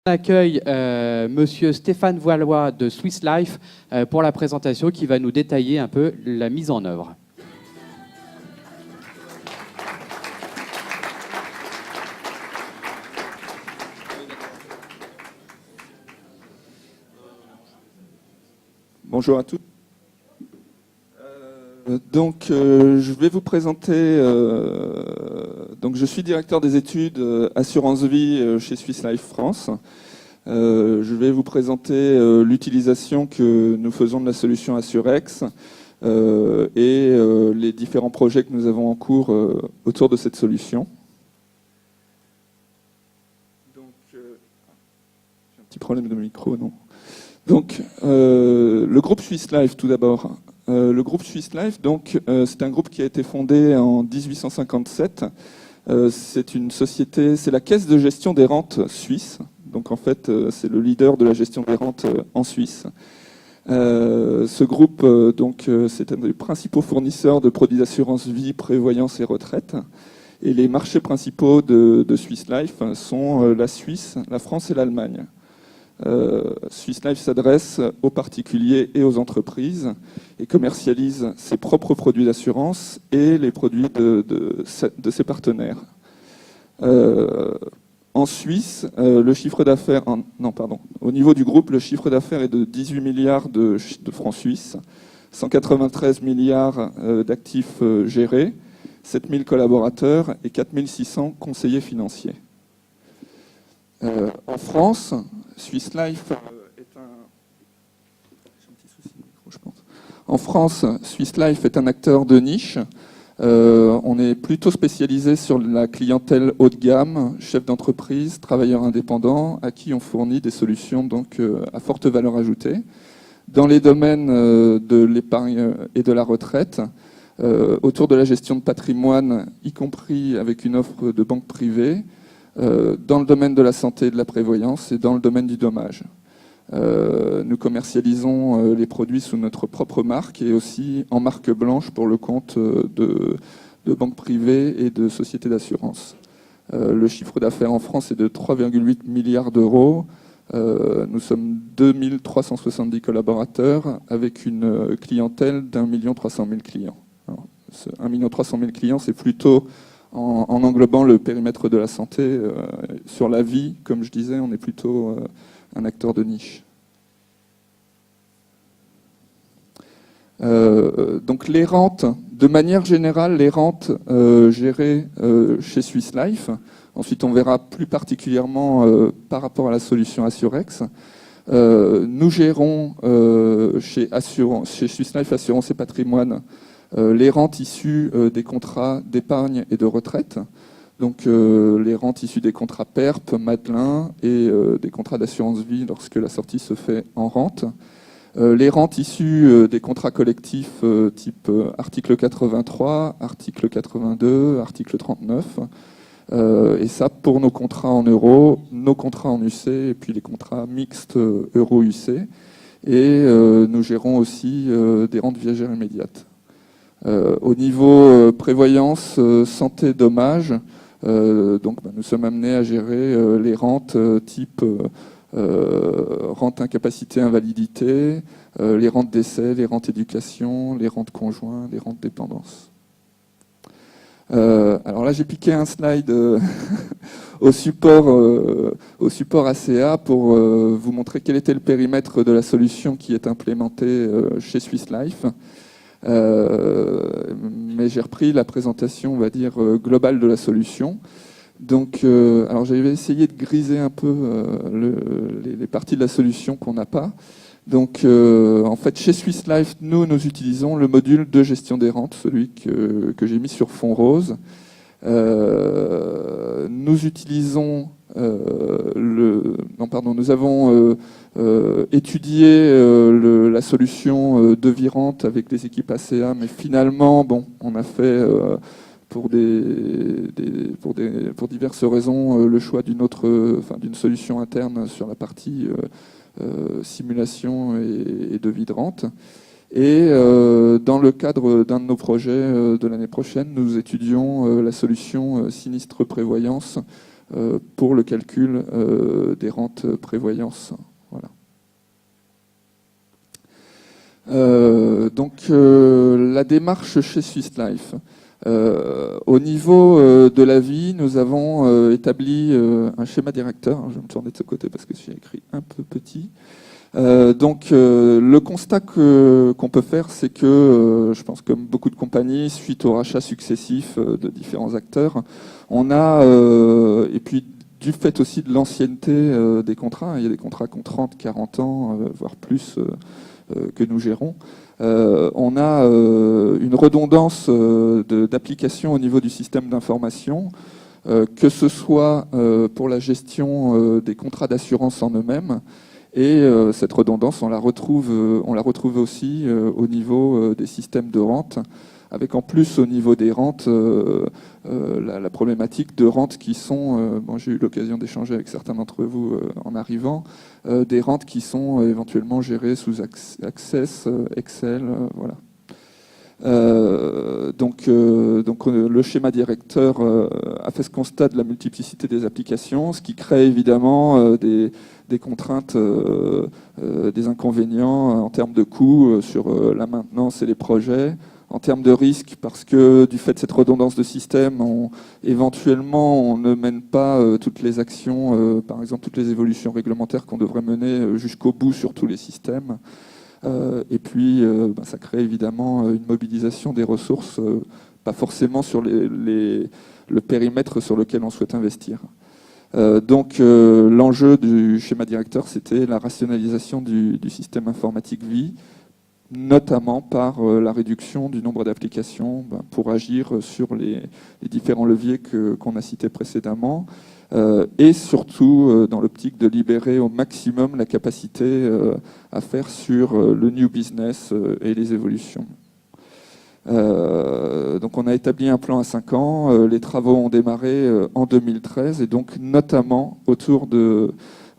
On accueille Monsieur Stéphane Voilois de Swiss Life pour la présentation qui va nous détailler un peu la mise en œuvre. Bonjour à tous. Je vais vous présenter. Donc, je suis directeur des études assurance vie chez Swiss Life France. Je vais vous présenter l'utilisation que nous faisons de la solution Assurex et les différents projets que nous avons en cours autour de cette solution. Donc, j'ai un petit problème de micro, non ? Donc, le groupe Swiss Life, tout d'abord. Le groupe Swiss Life, donc, c'est un groupe qui a été fondé en 1857. C'est une société, c'est la caisse de gestion des rentes suisse. Donc, en fait, c'est le leader de la gestion des rentes en Suisse. Ce groupe, c'est un des principaux fournisseurs de produits d'assurance vie, prévoyance et retraite. Et les marchés principaux de Swiss Life sont la Suisse, la France et l'Allemagne. Swiss Life s'adresse aux particuliers et aux entreprises et commercialise ses propres produits d'assurance et les produits de ses partenaires. En Suisse, le chiffre d'affaires, au niveau du groupe, le chiffre d'affaires est de 18 milliards de francs suisses, 193 milliards d'actifs gérés, 7000 collaborateurs et 4600 conseillers financiers. En France, Swiss Life est un... J'ai un petit souci de micro, je pense. En France, Swiss Life est un acteur de niche. On est plutôt spécialisé sur la clientèle haut de gamme, chefs d'entreprise, travailleurs indépendants, à qui on fournit des solutions donc à forte valeur ajoutée. Dans les domaines de l'épargne et de la retraite, autour de la gestion de patrimoine, y compris avec une offre de banque privée, dans le domaine de la santé et de la prévoyance et dans le domaine du dommage. Nous commercialisons les produits sous notre propre marque et aussi en marque blanche pour le compte de banques privées et de sociétés d'assurance. Le chiffre d'affaires en France est de 3,8 milliards d'euros. Nous sommes 2370 collaborateurs avec une clientèle d'1 300 000 clients. Alors, 1 300 000 clients, c'est plutôt en englobant le périmètre de la santé. Sur la vie, comme je disais, on est plutôt un acteur de niche. Donc les rentes, de manière générale, les rentes gérées chez Swiss Life, ensuite on verra plus particulièrement par rapport à la solution Assurex, nous gérons chez Swiss Life Assurance et Patrimoine les rentes issues des contrats d'épargne et de retraite, donc les rentes issues des contrats PERP, Madelin et des contrats d'assurance vie lorsque la sortie se fait en rente. Les rentes issues des contrats collectifs type article 83, article 82, article 39, et ça pour nos contrats en euros, nos contrats en UC et puis les contrats mixtes euro-UC. Et nous gérons aussi des rentes viagères immédiates. Au niveau prévoyance, santé, dommages, nous sommes amenés à gérer les rentes type rente incapacité, invalidité, les rentes décès, les rentes éducation, les rentes conjoints, les rentes dépendance. Alors là, j'ai piqué un slide au support ACA pour vous montrer quel était le périmètre de la solution qui est implémentée chez Swiss Life. Mais j'ai repris la présentation, on va dire, globale de la solution. Donc, alors j'avais essayé de griser un peu les parties de la solution qu'on n'a pas. Donc, en fait, chez Swiss Life, nous utilisons le module de gestion des rentes, celui que j'ai mis sur fond rose. Nous utilisons nous avons étudié la solution Devirente avec les équipes ACA, mais finalement, on a fait pour diverses raisons le choix d'une solution interne sur la partie simulation et devis de rente. Et dans le cadre d'un de nos projets de l'année prochaine, nous étudions la solution sinistre prévoyance pour le calcul des rentes prévoyance. Voilà. Donc la démarche chez Swiss Life. Au niveau de la vie, nous avons établi un schéma directeur. Je vais me tourner de ce côté parce que j'ai écrit un peu petit. Donc le constat qu'on peut faire, c'est que, je pense comme beaucoup de compagnies, suite aux rachats successifs de différents acteurs, on a, et puis du fait aussi de l'ancienneté des contrats, il y a des contrats qui ont 30, 40 ans, voire plus, que nous gérons, on a une redondance d'application au niveau du système d'information, que ce soit pour la gestion des contrats d'assurance en eux-mêmes, et cette redondance, on la retrouve aussi au niveau des systèmes de rente, avec en plus au niveau des rentes la problématique de rentes qui sont, bon, j'ai eu l'occasion d'échanger avec certains d'entre vous en arrivant, des rentes qui sont éventuellement gérées sous Access, Excel, voilà. Donc le schéma directeur a fait ce constat de la multiplicité des applications, ce qui crée évidemment des contraintes, des inconvénients en termes de coûts sur la maintenance et les projets, en termes de risque, parce que du fait de cette redondance de système, éventuellement on ne mène pas toutes les actions, par exemple toutes les évolutions réglementaires qu'on devrait mener jusqu'au bout sur tous les systèmes. Et puis, ça crée évidemment une mobilisation des ressources, pas forcément sur le périmètre sur lequel on souhaite investir. Donc, l'enjeu du schéma directeur, c'était la rationalisation du système informatique vie, notamment par la réduction du nombre d'applications pour agir sur les différents leviers qu'on a cités précédemment. Et surtout dans l'optique de libérer au maximum la capacité à faire sur le new business et les évolutions. Donc on a établi un plan à 5 ans, les travaux ont démarré en 2013 et donc notamment autour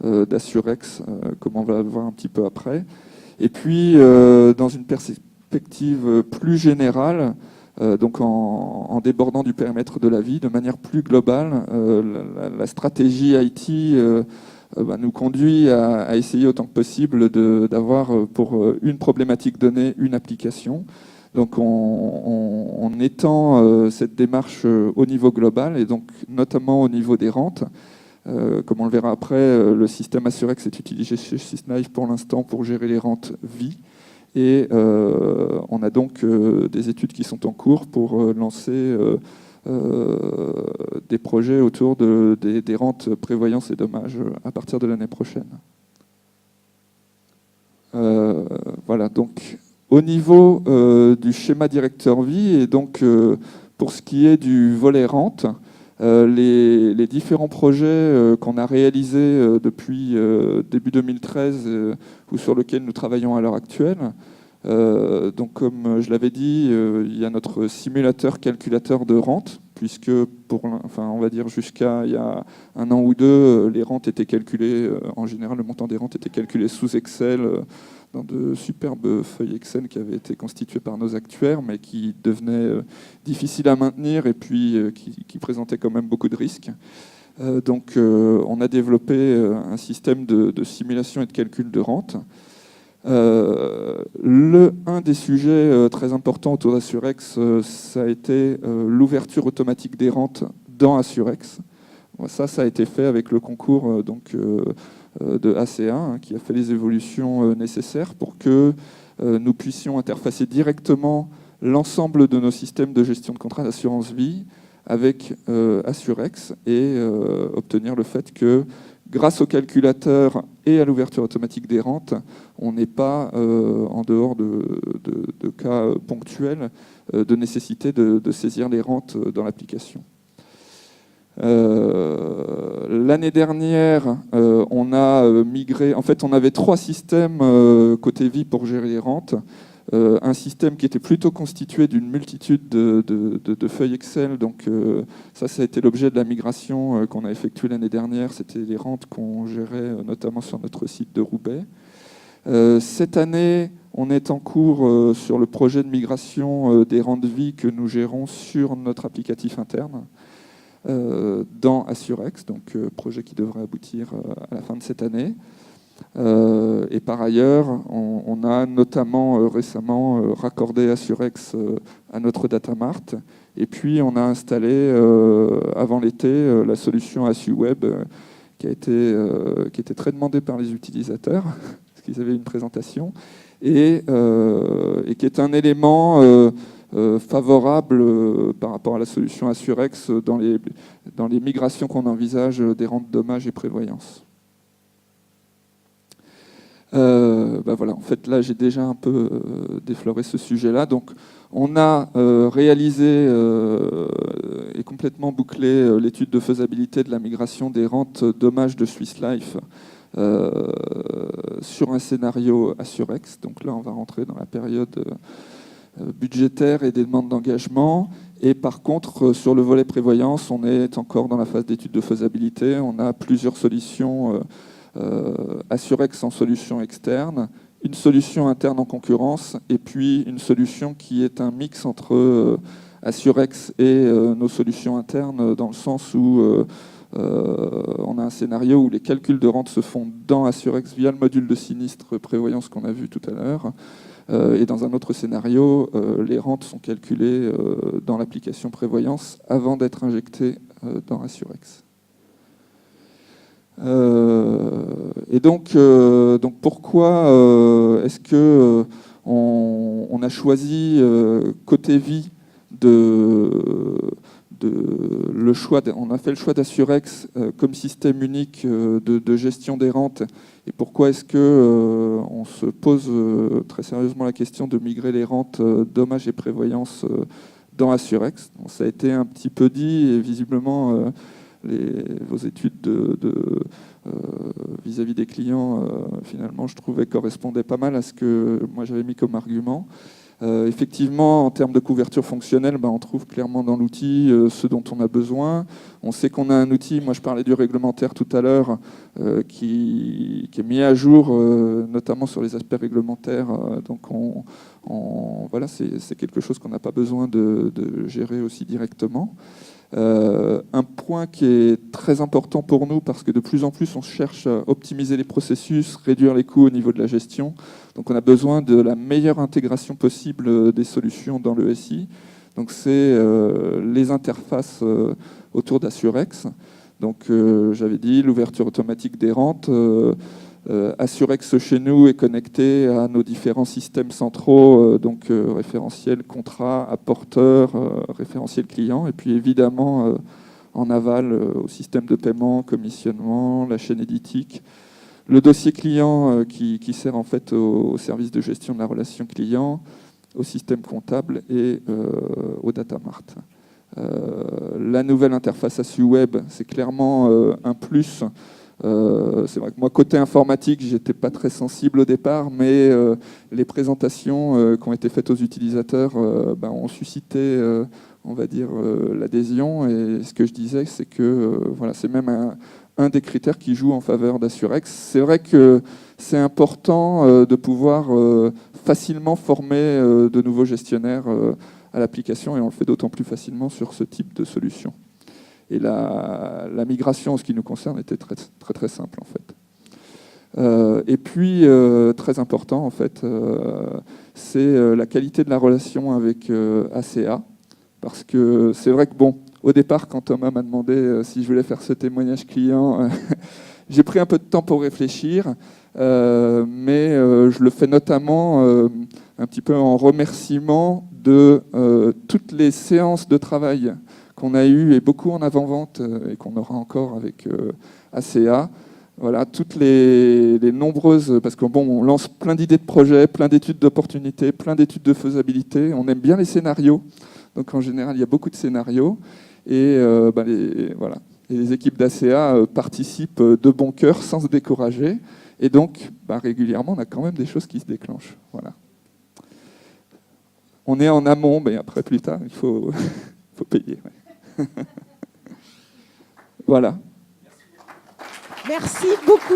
d'Assurex, comme on va le voir un petit peu après. Et puis dans une perspective plus générale, donc en débordant du périmètre de la vie, de manière plus globale, la stratégie IT nous conduit à essayer autant que possible d'avoir pour une problématique donnée une application. Donc on étend cette démarche au niveau global et donc notamment au niveau des rentes. Comme on le verra après, le système Assurex est utilisé chez Swiss Life pour l'instant pour gérer les rentes vie. Et on a donc des études qui sont en cours pour lancer des projets autour des rentes prévoyance et dommages à partir de l'année prochaine. Voilà, donc au niveau du schéma directeur vie, et donc pour ce qui est du volet rente, les différents projets qu'on a réalisés depuis début 2013 ou sur lesquels nous travaillons à l'heure actuelle. Donc comme je l'avais dit, il y a notre simulateur calculateur de rente, puisque on va dire jusqu'à il y a 1 an ou 2, les rentes étaient calculées, en général le montant des rentes était calculé sous Excel, dans de superbes feuilles Excel qui avaient été constituées par nos actuaires, mais qui devenaient difficiles à maintenir et puis qui présentaient quand même beaucoup de risques. Donc on a développé un système de simulation et de calcul de rente. Un des sujets très importants autour d'Assurex, ça a été l'ouverture automatique des rentes dans Assurex. Ça a été fait avec le concours de ACA, qui a fait les évolutions nécessaires pour que nous puissions interfacer directement l'ensemble de nos systèmes de gestion de contrats d'assurance vie avec Assurex et obtenir le fait que, grâce au calculateur et à l'ouverture automatique des rentes, on n'est pas, en dehors de cas ponctuels, de nécessité de saisir les rentes dans l'application. L'année dernière, on a migré. En fait, on avait 3 systèmes côté vie pour gérer les rentes. Un système qui était plutôt constitué d'une multitude de feuilles Excel. Donc ça a été l'objet de la migration qu'on a effectuée l'année dernière. C'était les rentes qu'on gérait notamment sur notre site de Roubaix. Cette année, on est en cours sur le projet de migration des rentes vie que nous gérons sur notre applicatif interne. dans Assurex, donc projet qui devrait aboutir à la fin de cette année. Et par ailleurs, on a notamment récemment raccordé Assurex à notre data mart. Et puis, on a installé avant l'été la solution AssuWeb qui était très demandée par les utilisateurs, parce qu'ils avaient une présentation, et qui est un élément favorable par rapport à la solution Assurex dans les migrations qu'on envisage des rentes dommages et prévoyance. Voilà, en fait, là, j'ai déjà un peu défloré ce sujet-là. Donc, on a réalisé et complètement bouclé l'étude de faisabilité de la migration des rentes dommages de Swiss Life sur un scénario Assurex. Donc là, on va rentrer dans la période budgétaire et des demandes d'engagement. Et par contre, sur le volet prévoyance, on est encore dans la phase d'étude de faisabilité. On a plusieurs solutions Assurex en solution externe, une solution interne en concurrence, et puis une solution qui est un mix entre Assurex et nos solutions internes, dans le sens où on a un scénario où les calculs de rente se font dans Assurex via le module de sinistre prévoyance qu'on a vu tout à l'heure, et dans un autre scénario, les rentes sont calculées dans l'application prévoyance avant d'être injectées dans Assurex. Et donc pourquoi est-ce que on a choisi côté vie le choix on a fait le choix d'Assurex comme système unique de gestion des rentes, et pourquoi est-ce que on se pose très sérieusement la question de migrer les rentes dommages et prévoyance dans Assurex. Bon, ça a été un petit peu dit, et visiblement vos études vis-à-vis des clients, finalement, je trouvais correspondaient pas mal à ce que moi j'avais mis comme argument. Effectivement, en termes de couverture fonctionnelle, on trouve clairement dans l'outil ce dont on a besoin. On sait qu'on a un outil, moi je parlais du réglementaire tout à l'heure, qui est mis à jour, notamment sur les aspects réglementaires. Donc voilà, c'est quelque chose qu'on n'a pas besoin de gérer aussi directement. Un point qui est très important pour nous, parce que de plus en plus on cherche à optimiser les processus, réduire les coûts au niveau de la gestion. Donc on a besoin de la meilleure intégration possible des solutions dans le SI. Donc c'est les interfaces autour d'Assurex. Donc j'avais dit l'ouverture automatique des rentes. Assurex chez nous est connecté à nos différents systèmes centraux, donc référentiel contrat, apporteur, référentiel client, et puis évidemment en aval au système de paiement, commissionnement, la chaîne éditique, le dossier client qui sert en fait au service de gestion de la relation client, au système comptable et au data mart. La nouvelle interface AssuWeb, c'est clairement un plus. C'est vrai que moi, côté informatique, j'étais pas très sensible au départ, mais les présentations qui ont été faites aux utilisateurs ont suscité, on va dire, l'adhésion. Et ce que je disais, c'est que voilà, c'est même un des critères qui joue en faveur d'Assurex. C'est vrai que c'est important de pouvoir facilement former de nouveaux gestionnaires à l'application, et on le fait d'autant plus facilement sur ce type de solution. Et la migration, en ce qui nous concerne, était très, très, très simple, en fait. Et puis, très important, en fait, c'est la qualité de la relation avec ACA. Parce que c'est vrai que, bon, au départ, quand Thomas m'a demandé si je voulais faire ce témoignage client, j'ai pris un peu de temps pour réfléchir. Mais je le fais notamment un petit peu en remerciement de toutes les séances de travail qu'on a eues, et beaucoup en avant-vente, et qu'on aura encore avec ACA. Voilà, toutes les nombreuses, parce que bon, on lance plein d'idées de projets, plein d'études d'opportunités, plein d'études de faisabilité. On aime bien les scénarios, donc en général, il y a beaucoup de scénarios. Et voilà. Et les équipes d'ACA participent de bon cœur, sans se décourager. Et donc, régulièrement, on a quand même des choses qui se déclenchent. Voilà. On est en amont, mais après, plus tard, il faut payer. Ouais. Voilà. Merci beaucoup.